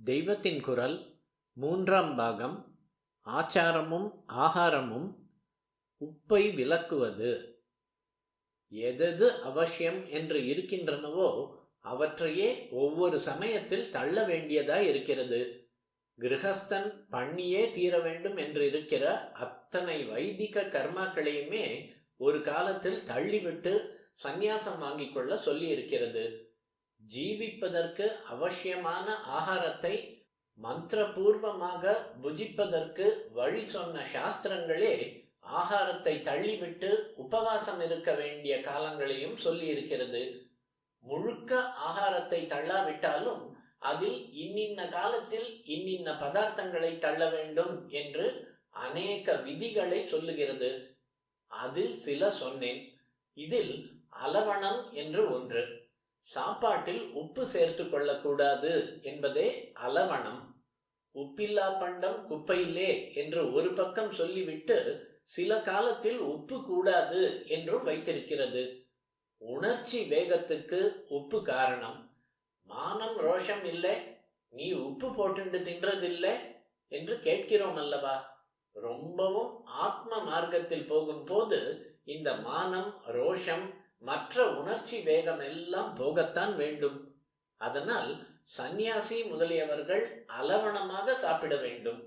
தெய்வத்தின் குரல் மூன்றாம் பாகம். ஆச்சாரமும் ஆகாரமும் உப்பை விலக்குவது. எதெது அவசியம் என்று இருக்கின்றனவோ அவற்றையே ஒவ்வொரு சமயத்தில் தள்ள வேண்டியதாய் இருக்கிறது. கிரகஸ்தன் பண்ணியே தீர வேண்டும் என்று இருக்கிற அத்தனை வைதிக கர்மாக்களையுமே ஒரு காலத்தில் தள்ளிவிட்டு சந்நியாசம் வாங்கிக் கொள்ள சொல்லி இருக்கிறது. ஜீவிப்பதற்கு அவசியமான ஆகாரத்தை மந்திரபூர்வமாக புஜிப்பதற்கு வழி சொன்ன சாஸ்திரங்களே ஆகாரத்தை தள்ளிவிட்டு உபவாசம் இருக்க வேண்டிய காலங்களையும் சொல்லி இருக்கிறது. முழுக்க ஆகாரத்தை தள்ளாவிட்டாலும் அதில் இன்னின்ன காலத்தில் இன்னின்ன பதார்த்தங்களை தள்ள வேண்டும் என்று அநேக விதிகளை சொல்லுகிறது. அதில் சில சொன்னேன். இதில் அலவணம் என்று ஒன்று. சாப்பாட்டில் உப்பு சேர்த்து கொள்ளக்கூடாது என்பதே அலவணம். உப்பில்லா பண்டம் குப்பையிலே என்று ஒரு பக்கம் சொல்லிவிட்டு சில காலத்தில் உப்பு கூடாது என்றும் வைத்திருக்கிறது. உணர்ச்சி வேகத்துக்கு உப்பு காரணம். மானம் ரோஷம் இல்லை, நீ உப்பு போட்டு தின்றதில்லை என்று கேட்கிறோம் அல்லவா? ரொம்பவும் ஆத்ம மார்க்கத்தில் போகும் போது இந்த மானம் ரோஷம் மற்ற உணர்ச்சி வேகம் எல்லாம் போகத்தான் வேண்டும். அதனால் சந்நியாசி முதலியவர்கள் அலவணமாக சாப்பிட வேண்டும்.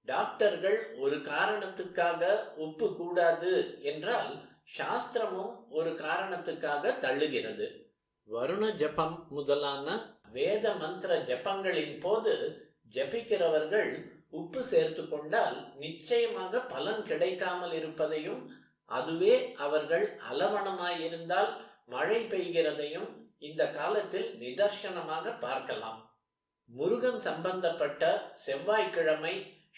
டாக்டர்கள் ஒரு காரணத்துக்காக உப்பு கூடாது என்றால் சாஸ்திரமும் ஒரு காரணத்துக்காக தள்ளுகிறது. வருண ஜபம் முதலான வேத மந்திர ஜபங்களின் போது ஜபிக்கிறவர்கள் உப்பு சேர்த்து கொண்டால் நிச்சயமாக பலன் கிடைக்காமல் இருப்பதையும், அதுவே அவர்கள் அலவணமாயிருந்தால் மழை பெய்கிறதையும் இந்த காலத்தில் நிதர்சனமாக பார்க்கலாம். முருகன் சம்பந்தப்பட்ட செவ்வாய்க்கிழமை,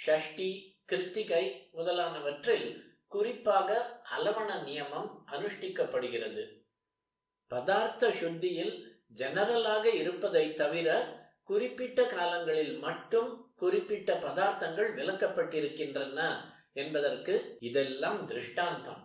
ஷஷ்டி, கிருத்திகை முதலானவற்றில் குறிப்பாக அலவண நியமம் அனுஷ்டிக்கப்படுகிறது. பதார்த்த சுத்தியில் ஜெனரலாக இருப்பதை தவிர குறிப்பிட்ட காலங்களில் மட்டும் குறிப்பிட்ட பதார்த்தங்கள் விலக்கப்பட்டிருக்கின்றன என்பதற்கு இதெல்லாம் திருஷ்டாந்தம்.